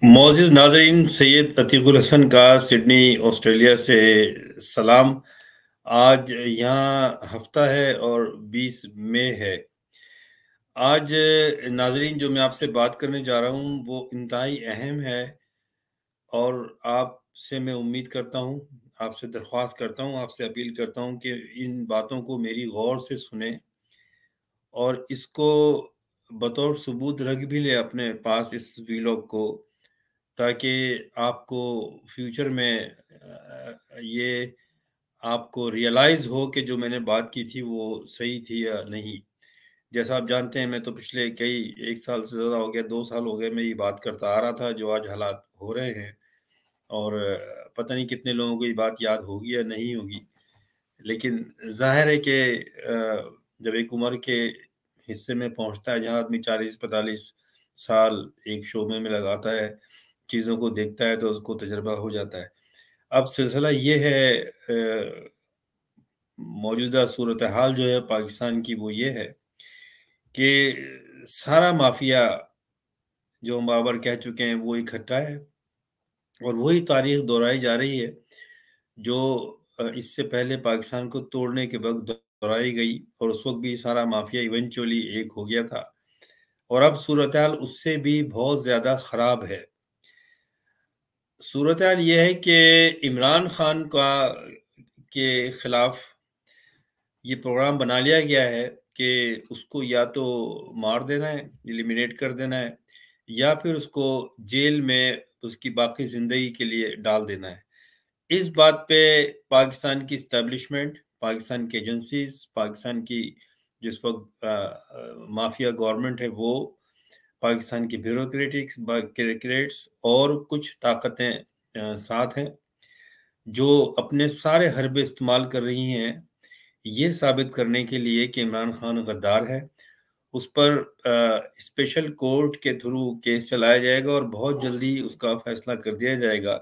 मोअज़्ज़िज़ नाज़रीन, सैयद अतीकुल हसन का Sydney Australia से सलाम। आज यहाँ हफ्ता है और 20 मई है। आज नाज़रीन, जो मैं आपसे बात करने जा रहा हूँ वो इंतहाई अहम है और आपसे मैं उम्मीद करता हूँ, आपसे दरख्वास्त करता हूँ, आपसे अपील करता हूँ कि इन बातों को मेरी गौर से सुनें और इसको बतौर सबूत रख भी लें अपने पास इस वीलॉग को, ताकि आपको फ्यूचर में ये आपको रियलाइज़ हो कि जो मैंने बात की थी वो सही थी या नहीं। जैसा आप जानते हैं, मैं तो पिछले कई 1 साल से ज़्यादा हो गया, 2 साल हो गए मैं ये बात करता आ रहा था जो आज हालात हो रहे हैं। और पता नहीं कितने लोगों को ये बात याद होगी या नहीं होगी। लेकिन ज़ाहिर है कि जब एक उम्र के हिस्से में पहुँचता है जहाँ आदमी 40-45 साल एक शोबे में लगाता है, चीज़ों को देखता है तो उसको तजुर्बा हो जाता है। अब सिलसिला ये है, मौजूदा सूरत हाल जो है पाकिस्तान की वो ये है कि सारा माफिया जो हम बाबर कह चुके हैं वो इकट्ठा है और वही तारीख दोहराई जा रही है जो इससे पहले पाकिस्तान को तोड़ने के वक्त दोहराई गई, और उस वक्त भी सारा माफिया इवेंचुअली एक हो गया था और अब सूरत हाल उससे भी बहुत ज़्यादा ख़राब है। सूरत हाल ये है कि इमरान खान का के खिलाफ ये प्रोग्राम बना लिया गया है कि उसको या तो मार देना है, एलिमिनेट कर देना है, या फिर उसको जेल में उसकी बाकी ज़िंदगी के लिए डाल देना है। इस बात पे पाकिस्तान की एस्टेब्लिशमेंट, पाकिस्तान की एजेंसीज, पाकिस्तान की जिस वक्त माफिया गवर्नमेंट है वो, पाकिस्तान की ब्यूरोक्रेट्स और कुछ ताकतें साथ हैं जो अपने सारे हरबे इस्तेमाल कर रही हैं ये साबित करने के लिए कि इमरान खान गद्दार है। उस पर स्पेशल कोर्ट के थ्रू केस चलाया जाएगा और बहुत जल्दी उसका फैसला कर दिया जाएगा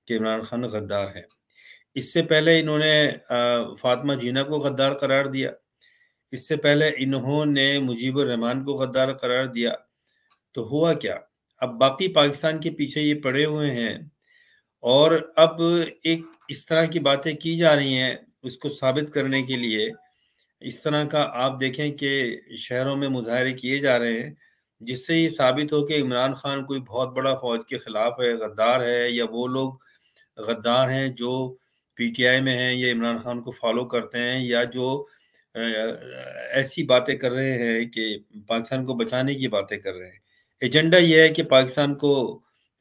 कि इमरान खान गद्दार है। इससे पहले इन्होंने फातिमा जीना को गद्दार करार दिया। इससे पहले इन्होंने मुजीबुर रहमान को गद्दार करार दिया। तो हुआ क्या? अब बाकी पाकिस्तान के पीछे ये पड़े हुए हैं और अब एक इस तरह की बातें की जा रही हैं उसको साबित करने के लिए। इस तरह का आप देखें कि शहरों में मुजाहरे किए जा रहे हैं जिससे ये साबित हो कि इमरान खान कोई बहुत बड़ा फौज के खिलाफ है, गद्दार है, या वो लोग गद्दार हैं जो पीटीआई में हैं या इमरान खान को फॉलो करते हैं, या जो ऐसी बातें कर रहे हैं कि पाकिस्तान को बचाने की बातें कर रहे हैं। एजेंडा ये है कि पाकिस्तान को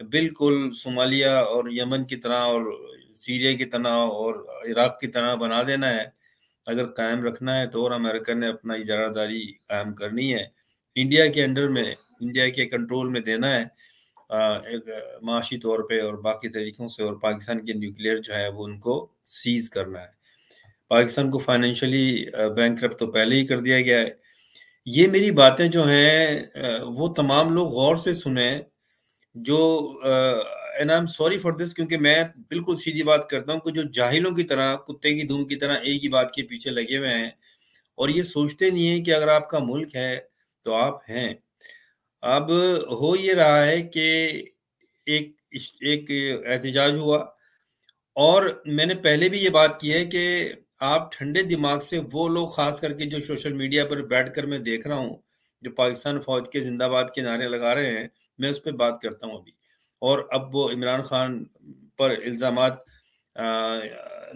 बिल्कुल सोमालिया और यमन की तरह और सीरिया की तरह और इराक की तरह बना देना है। अगर कायम रखना है तो, और अमेरिका ने अपना इजारादारी कायम करनी है, इंडिया के अंडर में, इंडिया के कंट्रोल में देना है एक माशी तौर पे और बाकी तरीकों से, और पाकिस्तान के न्यूक्लियर जो है वो उनको सीज करना है। पाकिस्तान को फाइनेंशियली बैंकरप्ट तो पहले ही कर दिया गया है। ये मेरी बातें जो हैं वो तमाम लोग गौर से सुने जो, and I am sorry for this, क्योंकि मैं बिल्कुल सीधी बात करता हूँ कि जो जाहिलों की तरह, कुत्ते की धूम की तरह एक ही बात के पीछे लगे हुए हैं और ये सोचते नहीं है कि अगर आपका मुल्क है तो आप हैं। अब हो ये रहा है कि एक एहतजाज हुआ, और मैंने पहले भी ये बात की है कि आप ठंडे दिमाग से, वो लोग खास करके जो सोशल मीडिया पर बैठकर मैं देख रहा हूँ जो पाकिस्तान फौज के जिंदाबाद के नारे लगा रहे हैं, मैं उस पर बात करता हूँ अभी। और अब वो इमरान खान पर इल्ज़ामात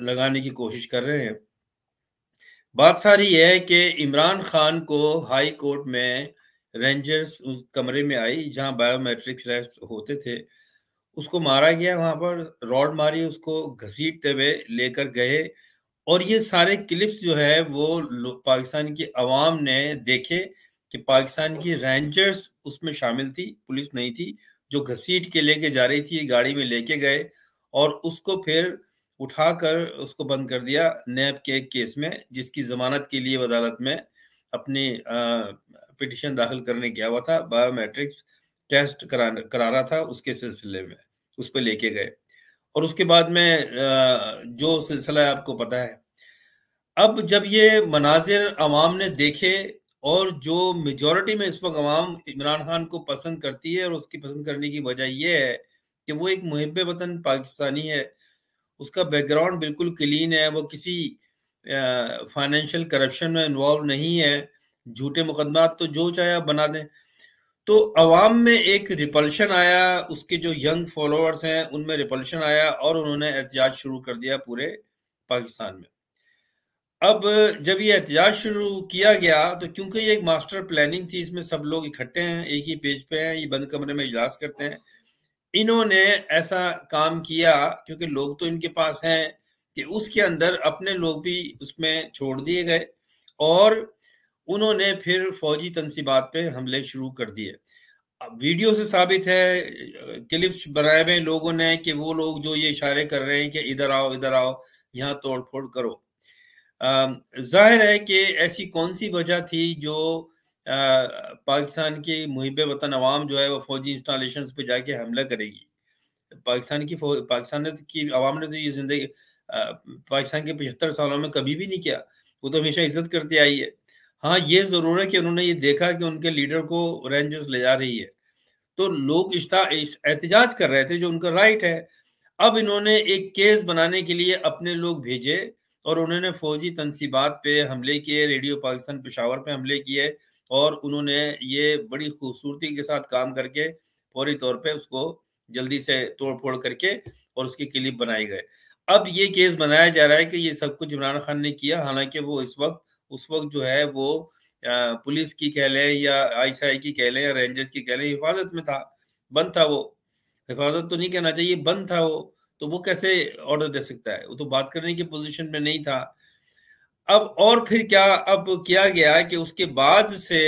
लगाने की कोशिश कर रहे हैं। बात सारी ये है कि इमरान खान को हाई कोर्ट में रेंजर्स उस कमरे में आई जहां बायोमेट्रिक्स टेस्ट होते थे, उसको मारा गया, वहां पर रॉड मारी, उसको घसीटते हुए लेकर गए। और ये सारे क्लिप्स जो है वो पाकिस्तान की आवाम ने देखे कि पाकिस्तान की रेंजर्स उसमें शामिल थी, पुलिस नहीं थी, जो घसीट के लेके जा रही थी, गाड़ी में लेके गए और उसको फिर उठाकर उसको बंद कर दिया नैब के एक केस में, जिसकी जमानत के लिए अदालत में अपनी पिटिशन दाखिल करने गया हुआ था। बायोमेट्रिक्स टेस्ट करा रहा था, उसके सिलसिले में उस पर लेके गए। और उसके बाद में जो सिलसिला है आपको पता है। अब जब ये मनाजिर अवाम ने देखे, और जो मेजॉरिटी में इस वक्त अवाम इमरान खान को पसंद करती है, और उसकी पसंद करने की वजह ये है कि वो एक मुहिब्बे वतन पाकिस्तानी है, उसका बैकग्राउंड बिल्कुल क्लीन है, वो किसी फाइनेंशियल करप्शन में इन्वॉल्व नहीं है, झूठे मुकदमात तो जो चाहे आप बना दें। तो अवाम में एक रिपल्शन आया, उसके जो यंग फॉलोअर्स हैं उनमें रिपल्शन आया और उन्होंने एहतजाज शुरू कर दिया पूरे पाकिस्तान में। अब जब ये एहतजाज शुरू किया गया तो क्योंकि ये एक मास्टर प्लानिंग थी, इसमें सब लोग इकट्ठे हैं, एक ही पेज पे हैं, ये बंद कमरे में इजलास करते हैं। इन्होंने ऐसा काम किया क्योंकि लोग तो इनके पास हैं कि उसके अंदर अपने लोग भी उसमें छोड़ दिए गए और उन्होंने फिर फौजी तंसीबात पे हमले शुरू कर दिए। अब वीडियो से साबित है, क्लिप्स बनाए हुए लोगों ने कि वो लोग जो ये इशारे कर रहे हैं कि इधर आओ, यहाँ तोड़ फोड़ करो। जाहिर है कि ऐसी कौन सी वजह थी जो पाकिस्तान की मुहिब वतन अवाम जो है वो फौजी इंस्टॉलेशन पे जाके हमला करेगी। पाकिस्तान ने की अवाम ने तो ये जिंदगी पाकिस्तान के 75 सालों में कभी भी नहीं किया, वो तो हमेशा इज्जत करती आई है। हाँ, ये जरूर है कि उन्होंने ये देखा कि उनके लीडर को रेंजर्स ले जा रही है, तो लोग एहतजाज कर रहे थे, जो उनका राइट है। अब इन्होंने एक केस बनाने के लिए अपने लोग भेजे और उन्होंने फौजी तंसीबात पे हमले किए, रेडियो पाकिस्तान पेशावर पे हमले किए और उन्होंने ये बड़ी खूबसूरती के साथ काम करके फौरी तौर पे उसको जल्दी से तोड़ फोड़ करके और उसके क्लिप बनाए गए। अब ये केस बनाया जा रहा है कि ये सब कुछ इमरान खान ने किया, हालांकि वो उस वक्त जो है वो पुलिस की कह लें या आईएसआई की कह लें या रेंजर्स की कह लें, हिफाजत में था, बंद था वो। हिफाजत तो नहीं कहना चाहिए, बंद था वो, तो वो कैसे ऑर्डर दे सकता है, वो तो बात करने की पोजीशन में नहीं था। अब और फिर क्या अब किया गया कि उसके बाद से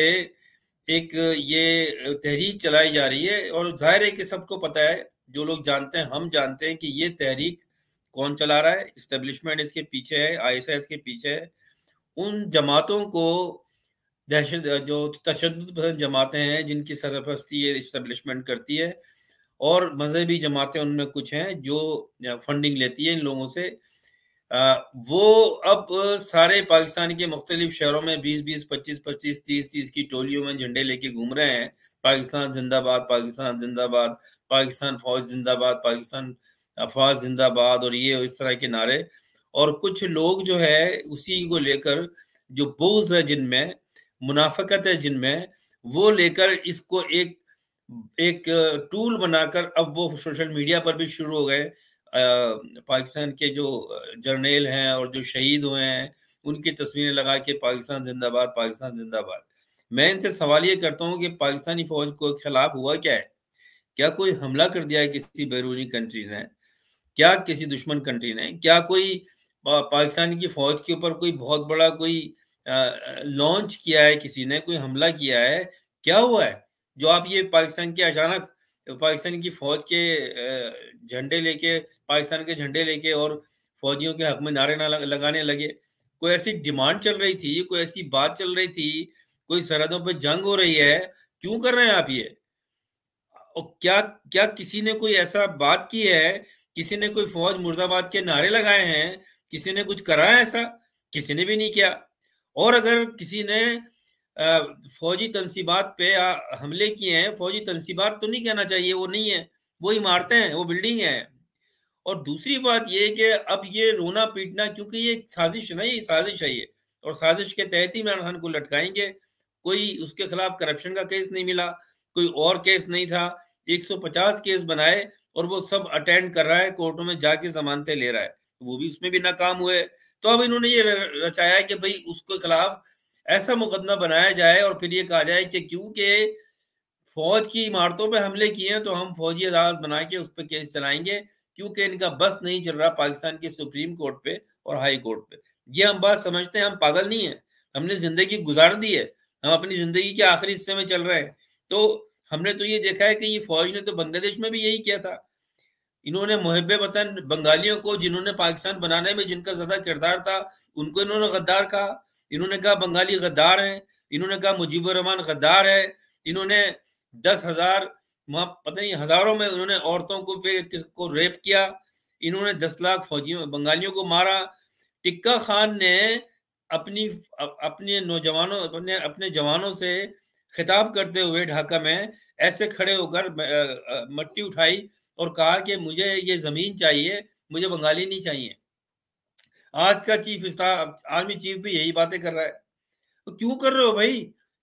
एक ये तहरीक चलाई जा रही है और जाहिर है कि सबको पता है, जो लोग जानते हैं, हम जानते हैं कि ये तहरीक कौन चला रहा है। इस्टेब्लिशमेंट इसके पीछे है, आईएसआई इसके पीछे है। उन जमातों को दहशत जो तशद्दुद पसंद जमातें हैं जिनकी सरपरस्ती ये इस्टेब्लिशमेंट करती है और मजहबी जमातें उनमें कुछ हैं जो फंडिंग लेती है इन लोगों से। वो अब सारे पाकिस्तान के मुख्तलिफ शहरों में 20-20, 25-25, 30-30 की टोलियों में झंडे लेके घूम रहे हैं। पाकिस्तान जिंदाबाद, पाकिस्तान जिंदाबाद, पाकिस्तान फौज जिंदाबाद, पाकिस्तान अफवाज जिंदाबाद और ये इस तरह के नारे। और कुछ लोग जो है उसी को लेकर, जो बोझ है जिनमें, मुनाफकत है जिनमें, वो लेकर इसको एक एक टूल बनाकर अब वो सोशल मीडिया पर भी शुरू हो गए। पाकिस्तान के जो जर्नैल हैं और जो शहीद हुए हैं उनकी तस्वीरें लगा के पाकिस्तान जिंदाबाद, पाकिस्तान जिंदाबाद। मैं इनसे सवाल ये करता हूँ कि पाकिस्तानी फौज को खिलाफ हुआ क्या है? क्या कोई हमला कर दिया है किसी बैरूनी कंट्री ने? क्या किसी दुश्मन कंट्री ने? क्या कोई पाकिस्तान की फौज के ऊपर कोई बहुत बड़ा कोई लॉन्च किया है, किसी ने कोई हमला किया है? क्या हुआ है जो आप ये पाकिस्तान के अचानक पाकिस्तान की फौज के झंडे लेके, पाकिस्तान के झंडे लेके और फौजियों के हक में नारे ना लगाने लगे? कोई ऐसी डिमांड चल रही थी, कोई ऐसी बात चल रही थी, कोई सरहदों पर जंग हो रही है, क्यों कर रहे हैं आप ये? और क्या क्या किसी ने कोई ऐसा बात की है, किसी ने कोई फौज मुर्दाबाद के नारे लगाए हैं, किसी ने कुछ करा है ऐसा? किसी ने भी नहीं किया। और अगर किसी ने फौजी तंसीबात पे हमले किए हैं, फौजी तंसीबात तो नहीं कहना चाहिए, वो नहीं है, वो इमारतें हैं, वो बिल्डिंग है। और दूसरी बात ये है कि अब ये रोना पीटना, क्योंकि ये साजिश नहीं, ये साजिश है ये, और साजिश के तहत ही इमरान खान को लटकाएंगे। कोई उसके खिलाफ करप्शन का केस नहीं मिला, कोई और केस नहीं था, 150 केस बनाए और वो सब अटेंड कर रहा है, कोर्टों में जाके जमानतें ले रहा है, वो भी उसमें भी नाकाम हुए। तो अब इन्होंने ये रचाया है कि भाई उसके खिलाफ ऐसा मुकदमा बनाया जाए और फिर ये कहा जाए कि क्योंकि फौज की इमारतों पे हमले किए हैं तो हम फौजी अदालत बना के उस पर केस चलाएंगे, क्योंकि इनका बस नहीं चल रहा पाकिस्तान के सुप्रीम कोर्ट पे और हाई कोर्ट पे। ये हम बात समझते हैं, हम पागल नहीं है, हमने जिंदगी गुजार दी है, हम अपनी जिंदगी के आखिरी हिस्से में चल रहे हैं। तो हमने तो ये देखा है कि ये फौज ने तो बांग्लादेश में भी यही किया था। इन्होंने मुहिब्बे वतन बंगालियों को, जिन्होंने पाकिस्तान बनाने में जिनका ज्यादा किरदार था, उनको इन्होंने गद्दार कहा। इन्होंने कहा बंगाली गद्दार हैं, इन्होंने कहा मुजीबुर रहमान गद्दार है। इन्होंने 10,000 पता नहीं हजारों में उन्होंने औरतों को रेप किया। इन्होंने 10 लाख फौजियों बंगालियों को मारा। टिक्का खान ने अपनी अपने नौजवानों अपने अपने जवानों से खिताब करते हुए ढाका में ऐसे खड़े होकर मट्टी उठाई और कहा कि मुझे ये जमीन चाहिए, मुझे बंगाली नहीं चाहिए। आज का चीफ स्टाफ, आर्मी चीफ भी यही बातें कर रहा है। तो क्यों कर रहे हो भाई?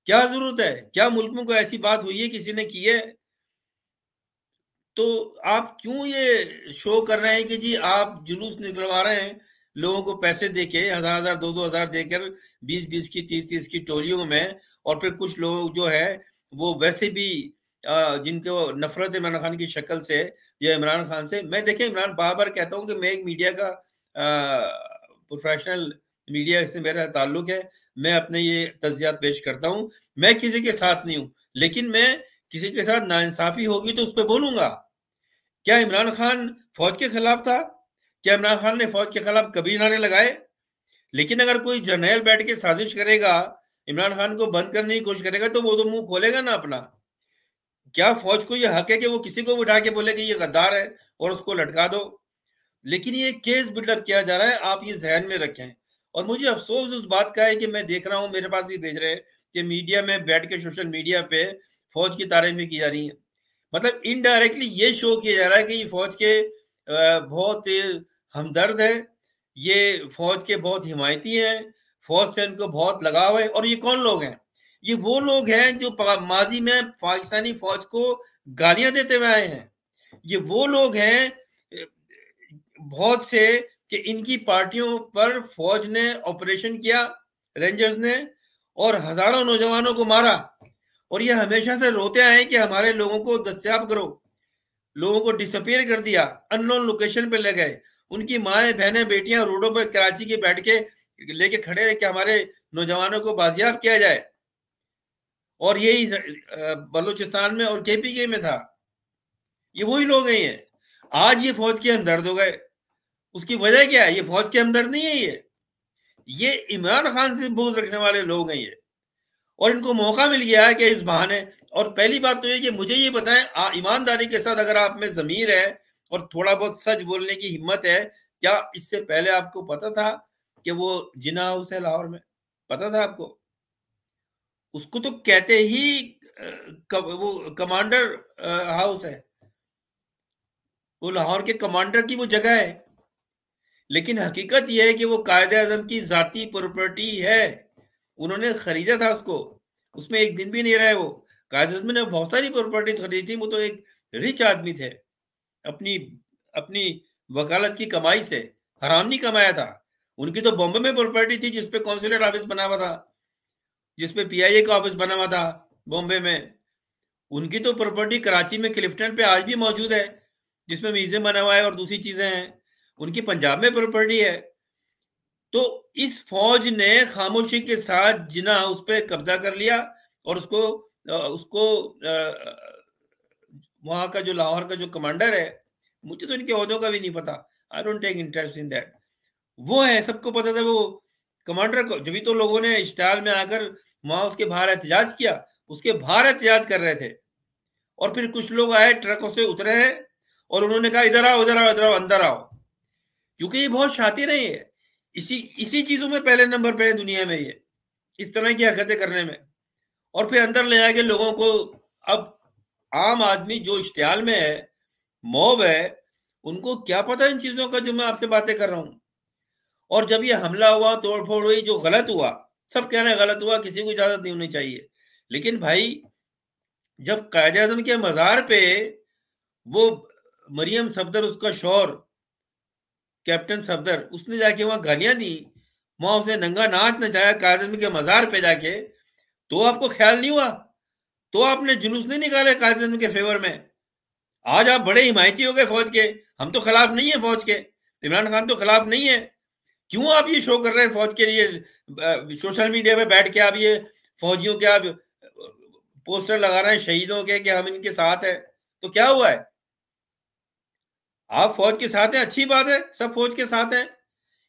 क्या जरूरत है? क्या मुल्क में कोई ऐसी बात हुई है, किसी ने की है? तो आप क्यों ये शो कर रहे हैं कि जी आप जुलूस निकलवा रहे हैं लोगों को पैसे देके, 1000 2-2 हजार देकर, 20-20 की, 30-30 की टोलियों में, और फिर कुछ लोग जो है वो वैसे भी जिनको नफरत है इमरान खान की शक्ल से या इमरान खान से। मैं देखिए, इमरान बार बार कहता हूँ कि मैं एक मीडिया का प्रोफेशनल, मीडिया से मेरा ताल्लुक है, मैं अपने ये तज्जियात पेश करता हूँ। मैं किसी के साथ नहीं हूँ, लेकिन मैं किसी के साथ नाइंसाफी होगी तो उस पर बोलूंगा। क्या इमरान खान फौज के खिलाफ था? क्या इमरान खान ने फौज के खिलाफ कभी नारे लगाए? लेकिन अगर कोई जर्नैल बैठ के साजिश करेगा, इमरान खान को बंद करने की कोशिश करेगा, तो वो तो मुंह खोलेगा ना अपना। क्या फौज को ये हक है कि वो किसी को उठा के बोले कि ये गद्दार है और उसको लटका दो? लेकिन ये केस बिल्डअप किया जा रहा है, आप ये जहन में रखें। और मुझे अफसोस उस बात का है कि मैं देख रहा हूं, मेरे पास भी भेज रहे हैं कि मीडिया में बैठ के, सोशल मीडिया पे फौज की तारीफें की जा रही हैं। मतलब इनडायरेक्टली ये शो किया जा रहा है कि ये फौज के बहुत हमदर्द है, ये फौज के बहुत हिमायती हैं, फौज से इनको बहुत लगाव है। और ये कौन लोग हैं? ये वो लोग हैं जो माजी में पाकिस्तानी फौज को गालियां देते हुए आए हैं। ये वो लोग हैं बहुत से कि इनकी पार्टियों पर फौज ने ऑपरेशन किया, रेंजर्स ने, और हजारों नौजवानों को मारा। और ये हमेशा से रोते आए कि हमारे लोगों को दस्तयाब करो। लोगों को डिसअपियर कर दिया, अननोन लोकेशन पे ले गए। उनकी माएं, बहनें, बेटियां रोडों पर कराची के बैठ के लेके खड़े हैं कि हमारे नौजवानों को बाजियाब किया जाए। और यही बलूचिस्तान में और केपीके में था। ये वही लोग हैं। ये आज ये फौज के हमदर्द हो गए। उसकी वजह क्या है? ये फौज के हमदर्द नहीं है, ये इमरान खान से बोझ रखने वाले लोग हैं ये। और इनको मौका मिल गया है कि इस बहाने। और पहली बात तो ये कि मुझे ये बताएं, ईमानदारी के साथ, अगर आप में जमीर है और थोड़ा बहुत सच बोलने की हिम्मत है, क्या इससे पहले आपको पता था कि वो जिन्ना हाउस है लाहौर में? पता था आपको? उसको तो कहते ही वो कमांडर हाउस है, वो लाहौर के कमांडर की वो जगह है। लेकिन हकीकत यह है कि वो कायदे आजम की जाती प्रॉपर्टी है। उन्होंने खरीदा था उसको, उसमें एक दिन भी नहीं रहे वो। कायदे आजम ने बहुत सारी प्रॉपर्टीज खरीदी थी। वो तो एक रिच आदमी थे, अपनी अपनी वकालत की कमाई से। हराम नहीं कमाया था। उनकी तो बॉम्बे में प्रॉपर्टी थी, जिसपे कॉन्सुलेट ऑफिस बना हुआ था, जिसपे पीआईए का ऑफिस बना हुआ था बॉम्बे में। उनकी तो प्रॉपर्टी कराची में क्लिफ्टन पे आज भी मौजूद है, जिसमें म्यूजियम बना हुआ है और दूसरी चीजें हैं। उनकी पंजाब में प्रॉपर्टी है। तो इस फौज ने खामोशी के साथ जिना उस पर कब्जा कर लिया और उसको वहां का जो लाहौर का जो कमांडर है, मुझे तो इनके ओहदों का भी नहीं पता, I don't take interest in that. वो है, सबको पता था वो कमांडर को। जब भी तो लोगों ने इश्ताल में आकर वहां उसके बाहर एहतजाज किया, उसके बाहर एहतजाज कर रहे थे। और फिर कुछ लोग आए, ट्रकों से उतरे हैं और उन्होंने कहा इधर आओ, इधर आओ, इधर आओ, अंदर आओ। क्योंकि ये बहुत शातिर है। ये इसी इसी चीजों में पहले नंबर पे है दुनिया में, ये इस तरह की हरकतें करने में। और फिर अंदर ले आके लोगों को, अब आम आदमी जो इश्तियाल में है, मॉब है, उनको क्या पता इन चीजों का जो मैं आपसे बातें कर रहा हूं। और जब ये हमला हुआ, तोड़फोड़ हुई, जो गलत हुआ, सब कह रहे हैं गलत हुआ, किसी को इजाजत नहीं होनी चाहिए। लेकिन भाई, जब कायदे आजम के मजार पे वो मरियम सफदर, उसका शौहर कैप्टन सफदर, उसने जाके वहां गालियां दी, वहां उसने नंगा नाच नचाया कायदे आजम के मजार पे जाके, तो आपको ख्याल नहीं हुआ? तो आपने जुलूस नहीं निकाले कायदे आजम के फेवर में? आज आप बड़े हिमायती हो गए फौज के। हम तो खिलाफ नहीं है फौज के, इमरान खान तो खिलाफ नहीं है। क्यों आप ये शो कर रहे हैं फौज के लिए? सोशल मीडिया पे बैठ के आप ये फौजियों के आप पोस्टर लगा रहे हैं शहीदों के कि हम इनके साथ है। तो क्या हुआ है? आप फौज के साथ हैं, अच्छी बात है, सब फौज के साथ हैं।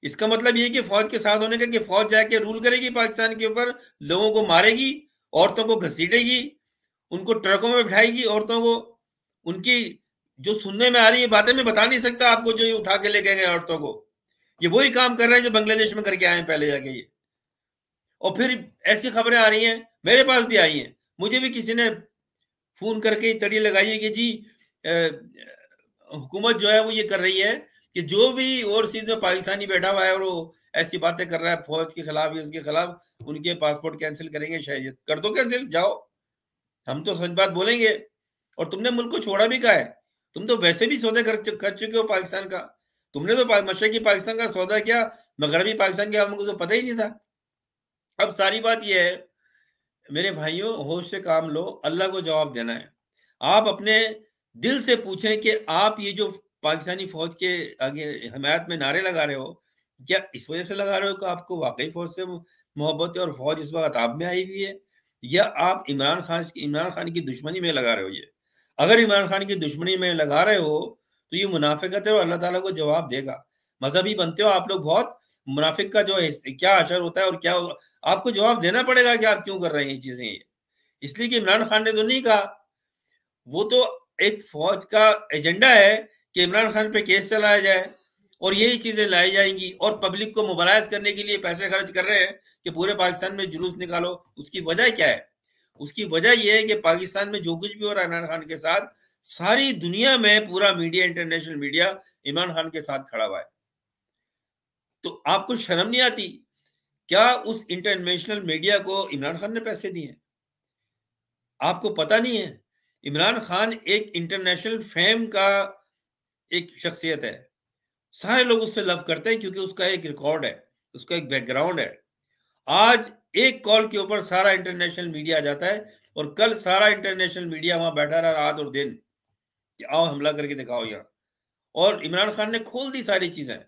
इसका मतलब ये कि फौज के साथ होने का कि फौज जाके रूल करेगी पाकिस्तान के ऊपर, लोगों को मारेगी, औरतों को घसीटेगी, उनको ट्रकों में बिठाएगी, औरतों को। उनकी जो सुनने में आ रही है बातें मैं बता नहीं सकता आपको, जो ये उठा के लेके गए औरतों को। ये वही काम कर रहे हैं जो बांग्लादेश में करके आए हैं पहले जाके ये। और फिर ऐसी खबरें आ रही हैं, मेरे पास भी आई हैं, मुझे भी किसी ने फोन करके तड़ी लगाई है कि जी हुकूमत जो है वो ये कर रही है कि जो भी ओवरसीज में पाकिस्तानी बैठा हुआ है और वो ऐसी बातें कर रहा है फौज के खिलाफ या इसके खिलाफ, उनके पासपोर्ट कैंसिल करेंगे, शायद कर दो कैंसिल, जाओ, हम तो सच बात बोलेंगे। और तुमने मुल्क को छोड़ा भी कहा है, तुम तो वैसे भी सौदे कर चुके हो पाकिस्तान का। तुमने तो मशरकी पाकिस्तान का सौदा किया, मगरबी पाकिस्तान के हमको तो पता ही नहीं था। अब सारी बात यह है मेरे भाइयों, होश से काम लो, अल्लाह को जवाब देना है। आप अपने दिल से पूछें कि आप ये जो पाकिस्तानी फौज के आगे हमायत में नारे लगा रहे हो, क्या इस वजह से लगा रहे हो कि आपको वाकई फौज से मोहब्बत है और फौज इस वक्त आब में आई हुई है, या आप इमरान खान की दुश्मनी में लगा रहे हो? ये अगर इमरान खान की दुश्मनी में लगा रहे हो तो ये मुनाफिकत है और अल्लाह ताला को जवाब देगा। मजहबी बनते हो आप लोग बहुत, मुनाफिक का जो है क्या असर होता है और क्या आपको जवाब देना पड़ेगा कि आप क्यों कर रहे हैं ये चीजें। इसलिए कि इमरान खान ने तो नहीं कहा, वो तो एक फौज का एजेंडा है कि इमरान खान पे केस चलाया जाए और यही चीजें लाई जाएंगी, और पब्लिक को मोबालाइज करने के लिए पैसे खर्च कर रहे हैं कि पूरे पाकिस्तान में जुलूस निकालो। उसकी वजह क्या है? उसकी वजह यह है कि पाकिस्तान में जो कुछ भी हो रहा है इमरान खान के साथ, सारी दुनिया में पूरा media, international media Imran Khan के साथ खड़ा हुआ है। तो आपको शर्म नहीं आती? क्या उस इंटरनेशनल मीडिया को इमरान खान ने पैसे दिए? आपको पता नहीं है? इमरान खान एक इंटरनेशनल फेम का एक शख्सियत है, सारे लोग उससे लव करते हैं क्योंकि उसका एक रिकॉर्ड है, उसका एक बैकग्राउंड है। आज एक कॉल के ऊपर सारा इंटरनेशनल मीडिया आ जाता है और कल सारा इंटरनेशनल मीडिया वहां बैठा रहा रात और दिन कि आओ हमला करके दिखाओ यहाँ। और इमरान खान ने खोल दी सारी चीजें,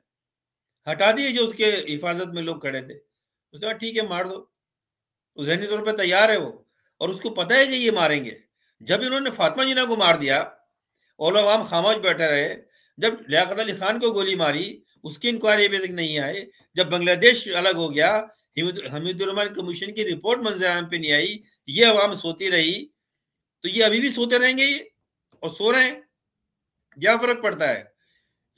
हटा दिए जो उसके हिफाजत में लोग खड़े थे। उसने कहा ठीक है मार दो, वो ज़हनी तौर पर तैयार है वो, और उसको पता है कि ये मारेंगे। जब इन्होंने फातिमा जिन्ना को मार दिया और अवाम खामोश बैठे रहे, जब लियाकत अली खान को गोली मारी उसकी इंक्वायरी अभी तक नहीं आई, जब बांग्लादेश अलग हो गया, हमीदुर कमीशन की रिपोर्ट मंजर पे नहीं आई, ये अवाम सोती रही, तो ये अभी भी सोते रहेंगे ये, और सो रहे हैं। क्या फर्क पड़ता है?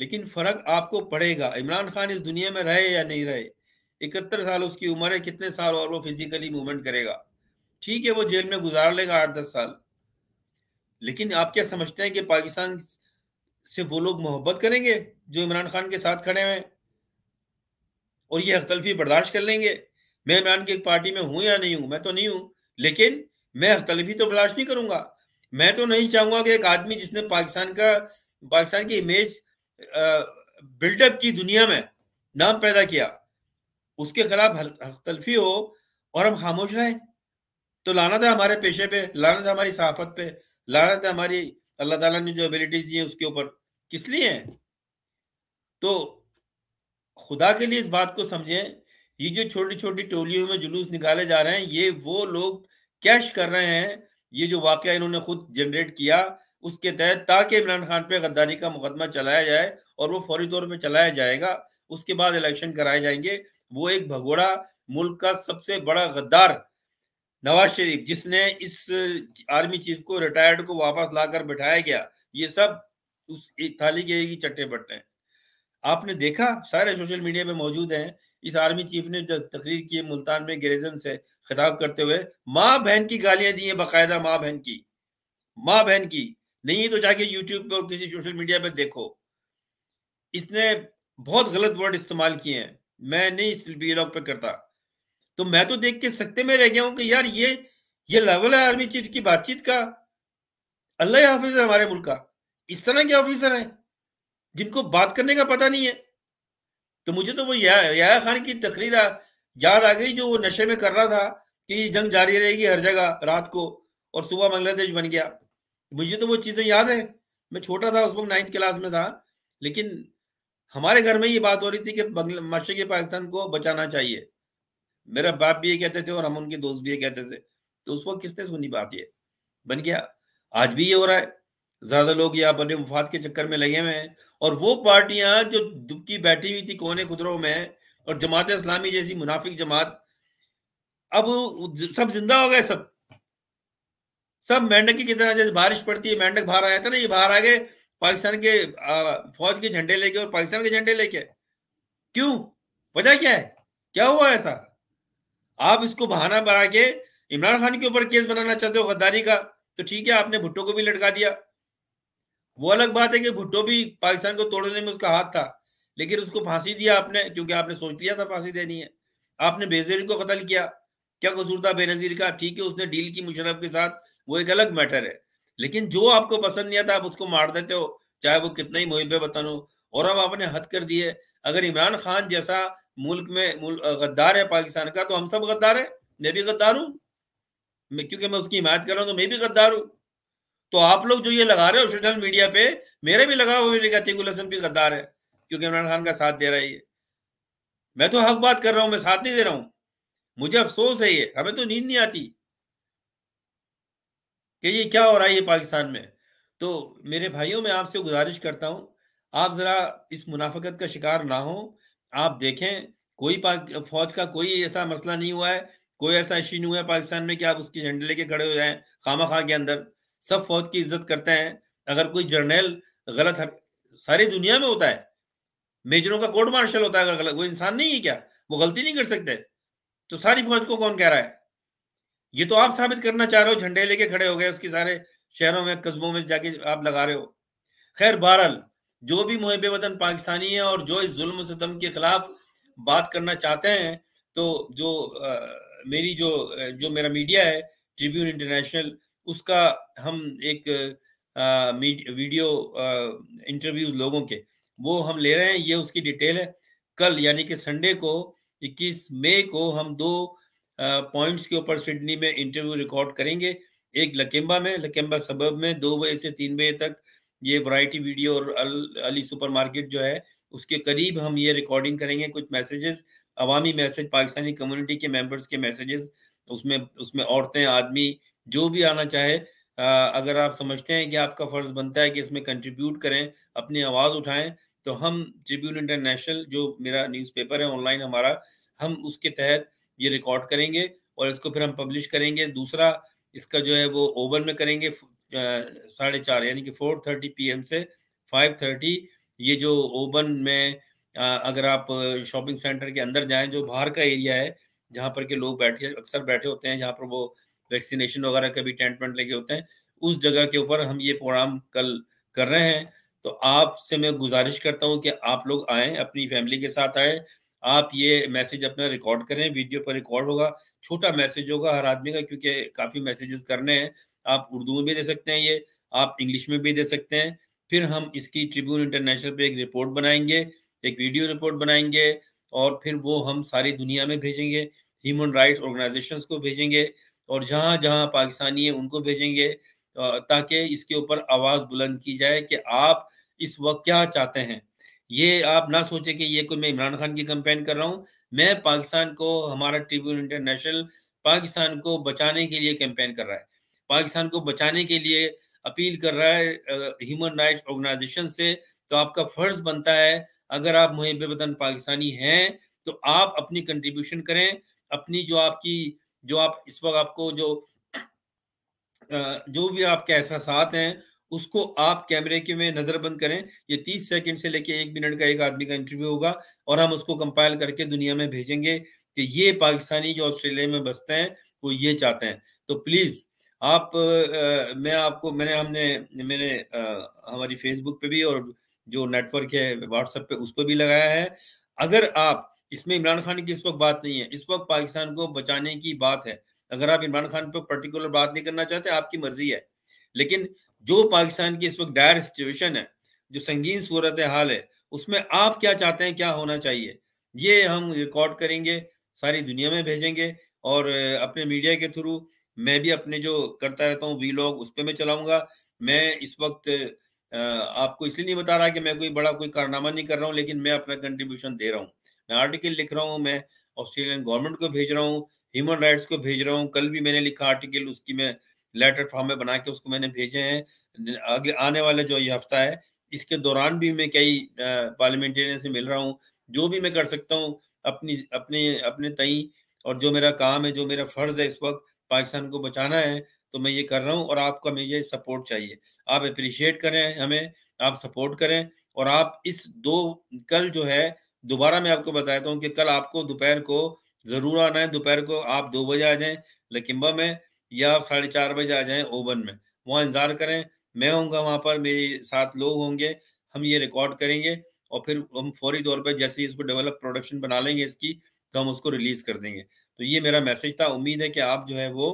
लेकिन फर्क आपको पड़ेगा, इमरान खान इस दुनिया में रहे या नहीं रहे। 71 साल उसकी उम्र है, कितने साल और वो फिजिकली मूवमेंट करेगा? ठीक है वो जेल में गुजार लेगा 8-10 साल, लेकिन आप क्या समझते हैं कि पाकिस्तान से वो लोग मोहब्बत करेंगे जो इमरान खान के साथ खड़े हैं और ये हख्तलफी बर्दाश्त कर लेंगे? मैं इमरान की एक पार्टी में हूं या नहीं हूं, मैं तो नहीं हूं, लेकिन मैं हख्तलफी तो बर्दाश्त नहीं करूंगा। मैं तो नहीं चाहूंगा कि एक आदमी जिसने पाकिस्तान की इमेज बिल्डअप की, दुनिया में नाम पैदा किया, उसके खिलाफ हख्तलफी हो और हम खामोश रहें। तो लानत है हमारे पेशे पे, लानत है हमारी सहाफत पे, लानत है हमारी अल्लाह ताला ने जो एबिलिटीज दी है उसके ऊपर। किस लिए है? तो खुदा के लिए इस बात को समझें, ये जो छोटी छोटी टोलियों में जुलूस निकाले जा रहे हैं, ये वो लोग कैश कर रहे हैं, ये जो वाकया इन्होंने खुद जनरेट किया उसके तहत, ताकि इमरान खान पे गद्दारी का मुकदमा चलाया जाए, और वो फौरी तौर पे चलाया जाएगा। उसके बाद इलेक्शन कराए जाएंगे। वो एक भगोड़ा, मुल्क का सबसे बड़ा गद्दार नवाज शरीफ, जिसने इस आर्मी चीफ को, रिटायर्ड को वापस लाकर बिठाया गया, ये सब उस एक थाली के एक ही चट्टे बट्टे हैं। आपने देखा, सारे सोशल मीडिया पे मौजूद हैं, इस आर्मी चीफ ने जो तकरीर की है मुल्तान में गैरिजन से खिताब करते हुए, माँ बहन की गालियां दी हैं, बाकायदा माँ बहन की, माँ बहन की। नहीं तो जाके यूट्यूब पे और किसी सोशल मीडिया पे देखो, इसने बहुत गलत वर्ड इस्तेमाल किए हैं। मैं नहीं इस वीलॉग पे करता, तो मैं तो देख के सकते में रह गया हूं कि यार ये लेवल है आर्मी चीफ की बातचीत का। अल्लाह हाफिज है हमारे मुल्क का, इस तरह के ऑफिसर हैं जिनको बात करने का पता नहीं है। तो मुझे तो वो याया खान की तकरीर याद आ गई, जो वो नशे में कर रहा था कि जंग जारी रहेगी हर जगह रात को, और सुबह बांग्लादेश बन गया। मुझे तो वो चीजें याद है, मैं छोटा था उस वक्त, 9th क्लास में था, लेकिन हमारे घर में ये बात हो रही थी कि मशरक़ी पाकिस्तान को बचाना चाहिए। मेरा बाप भी ये कहते थे और हम उनके दोस्त भी ये कहते थे। तो उस वक्त किसने सुनी बात? ये बन गया। आज भी ये हो रहा है, ज्यादा लोग यहाँ अपने मुफाद के चक्कर में लगे हुए हैं, और वो पार्टियां जो दुबकी बैठी हुई थी कोने खुदरों में, और जमात इस्लामी जैसी मुनाफिक जमात, अब सब जिंदा हो गए। सब मेंढक की तरह, जैसे बारिश पड़ती है मेंढक बाहर आया था ना, ये बाहर आ गए पाकिस्तान के फौज के झंडे लेके और पाकिस्तान के झंडे लेके। क्यों? वजह क्या है? क्या हुआ ऐसा? आप इसको बहाना बना के इमरान खान के ऊपर केस बनाना चाहते हो गद्दारी का, तो ठीक है, आपने भुट्टो को भी लटका दिया। वो अलग बात है कि भुट्टो भी पाकिस्तान को तोड़ने में उसका हाथ था, लेकिन उसको फांसी दिया आपने, क्योंकि आपने सोच लिया था फांसी देनी है। आपने बेनजीर को कत्ल किया, क्या कसूर था बेनजीर का? ठीक है, उसने डील की मुशर्रफ के साथ, वो एक अलग मैटर है, लेकिन जो आपको पसंद नहीं आता आप उसको मार देते हो, चाहे वो कितना ही मुहिब वतन हो। और अब आपने हद कर दी है। अगर इमरान खान जैसा मुल्क में गद्दार है पाकिस्तान का, तो हम सब गद्दार है। मैं भी गद्दार हूँ, क्योंकि मैं उसकी हिमायत कर रहा हूँ, तो मैं भी गद्दार हूँ। तो आप लोग जो ये लगा रहे हो सोशल मीडिया पे, मेरे भी लगा हुआ है, अतीकुल हसन भी गद्दार है क्योंकि इमरान खान का साथ दे रहा है ये। मैं तो हक बात कर रहा हूं, मैं साथ नहीं दे रहा हूं। मुझे अफसोस है, ये हमें तो नींद नहीं आती कि ये क्या हो रहा है ये पाकिस्तान में। तो मेरे भाइयों, मैं आपसे गुजारिश करता हूं, आप जरा इस मुनाफिकत का शिकार ना हो। आप देखें, कोई फौज का कोई ऐसा मसला नहीं हुआ है, कोई ऐसा इश्यू नहीं हुआ है पाकिस्तान में कि आप उसकी झंडे लेके खड़े हो जाएं खामा खा के अंदर। सब फौज की इज्जत करते हैं। अगर कोई जर्नल गलत सारी दुनिया में होता है, मेजरों का कोर्ट मार्शल होता है, अगर गलत, वो इंसान नहीं है क्या? वो गलती नहीं कर सकते? तो सारी फौज को कौन कह रहा है? ये तो आप साबित करना चाह रहे हो, झंडे लेके खड़े हो गए उसके सारे शहरों में कस्बों में जाके आप लगा रहे हो। खैर, बहरहाल, जो भी मुहिब वतन पाकिस्तानी है और जो इस जुल्म सितम के खिलाफ बात करना चाहते हैं, तो जो मेरी जो मेरा मीडिया है, ट्रिब्यून इंटरनेशनल, उसका हम एक वीडियो इंटरव्यूज लोगों के, वो हम ले रहे हैं। ये उसकी डिटेल है। कल यानी कि संडे को 21 मई को हम दो पॉइंट्स के ऊपर सिडनी में इंटरव्यू रिकॉर्ड करेंगे। एक लकेम्बा सबब में 2 बजे से 3 बजे तक, ये वैरायटी वीडियो और अली सुपरमार्केट जो है उसके करीब हम ये रिकॉर्डिंग करेंगे। कुछ मैसेजेस, अवामी मैसेज, पाकिस्तानी कम्युनिटी के मेंबर्स के मैसेजेस, उसमें उसमें औरतें, आदमी, जो भी आना चाहे, अगर आप समझते हैं कि आपका फर्ज बनता है कि इसमें कंट्रीब्यूट करें, अपनी आवाज़ उठाएं, तो हम ट्रिब्यून इंटरनेशनल, जो मेरा न्यूज़पेपर है ऑनलाइन हमारा, हम उसके तहत ये रिकॉर्ड करेंगे और इसको फिर हम पब्लिश करेंगे। दूसरा, इसका जो है वो ओवन में करेंगे 4:30 यानी कि 4:30 PM से 5:30। ये जो ओवन में अगर आप शॉपिंग सेंटर के अंदर जाएं, जो बाहर का एरिया है जहाँ पर के लोग अक्सर बैठे होते हैं, जहाँ पर वो वैक्सीनेशन वगैरह के भी टेंट वेंट लगे होते हैं, उस जगह के ऊपर हम ये प्रोग्राम कल कर रहे हैं। तो आपसे मैं गुजारिश करता हूँ कि आप लोग आएँ, अपनी फैमिली के साथ आए। आप ये मैसेज अपना रिकॉर्ड करें, वीडियो पर रिकॉर्ड होगा, छोटा मैसेज होगा हर आदमी का, क्योंकि काफ़ी मैसेजेस करने हैं। आप उर्दू में भी दे सकते हैं ये, आप इंग्लिश में भी दे सकते हैं। फिर हम इसकी ट्रिब्यून इंटरनेशनल पे एक रिपोर्ट बनाएंगे, एक वीडियो रिपोर्ट बनाएंगे, और फिर वो हम सारी दुनिया में भेजेंगे, ह्यूमन राइट्स ऑर्गेनाइजेशंस को भेजेंगे, और जहाँ जहाँ पाकिस्तानी है उनको भेजेंगे, ताकि इसके ऊपर आवाज़ बुलंद की जाए कि आप इस वक्त क्या चाहते हैं। ये आप ना सोचें कि ये कोई मैं इमरान खान की कैंपेन कर रहा हूँ। मैं पाकिस्तान को, हमारा ट्रिब्यून इंटरनेशनल पाकिस्तान को बचाने के लिए कैंपेन कर रहा है, पाकिस्तान को बचाने के लिए अपील कर रहा है ह्यूमन राइट्स ऑर्गेनाइजेशन से। तो आपका फर्ज बनता है, अगर आप मुहिब वतन पाकिस्तानी हैं, तो आप अपनी कंट्रीब्यूशन करें। अपनी जो आप इस वक्त आपको जो भी आपके एहसासात हैं, उसको आप कैमरे के में नज़रबंद करें। ये 30 सेकंड से लेके 1 मिनट का एक आदमी का इंटरव्यू होगा, और हम उसको कंपाइल करके दुनिया में भेजेंगे कि ये पाकिस्तानी जो ऑस्ट्रेलिया में बसते हैं, वो ये चाहते हैं। तो प्लीज़ आप, मैं आपको मैंने हमारी फेसबुक पे भी, और जो नेटवर्क है व्हाट्सएप पे, उस पे भी लगाया है। अगर आप, इसमें इमरान खान की इस वक्त बात नहीं है, इस वक्त पाकिस्तान को बचाने की बात है। अगर आप इमरान खान पे पर्टिकुलर बात नहीं करना चाहते, आपकी मर्जी है, लेकिन जो पाकिस्तान की इस वक्त डायर सिचुएशन है, जो संगीन सूरत हाल है, उसमें आप क्या चाहते हैं, क्या होना चाहिए, ये हम रिकॉर्ड करेंगे, सारी दुनिया में भेजेंगे। और अपने मीडिया के थ्रू मैं भी अपने जो करता रहता हूँ वीलॉग, उस पर मैं चलाऊंगा। मैं इस वक्त आपको इसलिए नहीं बता रहा कि मैं कोई कारनामा नहीं कर रहा हूँ, लेकिन मैं अपना कंट्रीब्यूशन दे रहा हूँ। मैं आर्टिकल लिख रहा हूँ, मैं ऑस्ट्रेलियन गवर्नमेंट को भेज रहा हूँ, ह्यूमन राइट्स को भेज रहा हूँ। कल भी मैंने लिखा आर्टिकल, उसकी मैं लेटर फॉर्म में बना के उसको मैंने भेजे हैं। आगे आने वाले जो ये हफ्ता है, इसके दौरान भी मैं कई पार्लियामेंटेरियन से मिल रहा हूँ। जो भी मैं कर सकता हूँ अपनी अपने अपने तई, और जो मेरा काम है, जो मेरा फर्ज है इस वक्त पाकिस्तान को बचाना है, तो मैं ये कर रहा हूँ। और आपका मुझे सपोर्ट चाहिए, आप अप्रिशिएट करें हमें, आप सपोर्ट करें। और आप कल जो है, दोबारा मैं आपको बताता हूँ कि कल आपको दोपहर को ज़रूर आना है। दोपहर को आप 2 बजे आ जाएँ लकिम्बा में, या आप 4:30 बजे आ जाएँ ओवन में। वहाँ इंतज़ार करें। मैं होऊँगा वहाँ पर, मेरे साथ लोग होंगे, हम ये रिकॉर्ड करेंगे और फिर हम फौरी तौर पे जैसे ही इसको डेवलप प्रोडक्शन बना लेंगे इसकी, तो हम उसको रिलीज़ कर देंगे। तो ये मेरा मैसेज था, उम्मीद है कि आप जो है वो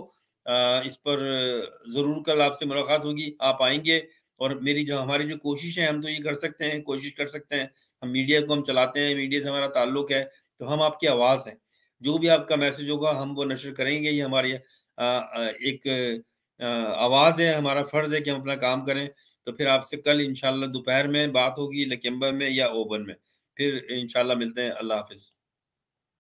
इस पर ज़रूर कल आपसे मुलाकात होगी, आप आएँगे और मेरी जो हमारी जो कोशिश है, हम तो ये कर सकते हैं, कोशिश कर सकते हैं, हम मीडिया को हम चलाते हैं, मीडिया से हमारा ताल्लुक है, तो हम आपकी आवाज़ हैं। जो भी आपका मैसेज होगा, हम वो नश्र करेंगे, ये हमारी एक आवाज़ है, हमारा फ़र्ज़ है कि हम अपना काम करें। तो फिर आपसे कल इंशाअल्लाह दोपहर में बात होगी लकेम्बर में या ओवन में। फिर इंशाअल्लाह मिलते हैं। अल्लाह हाफ़िज़।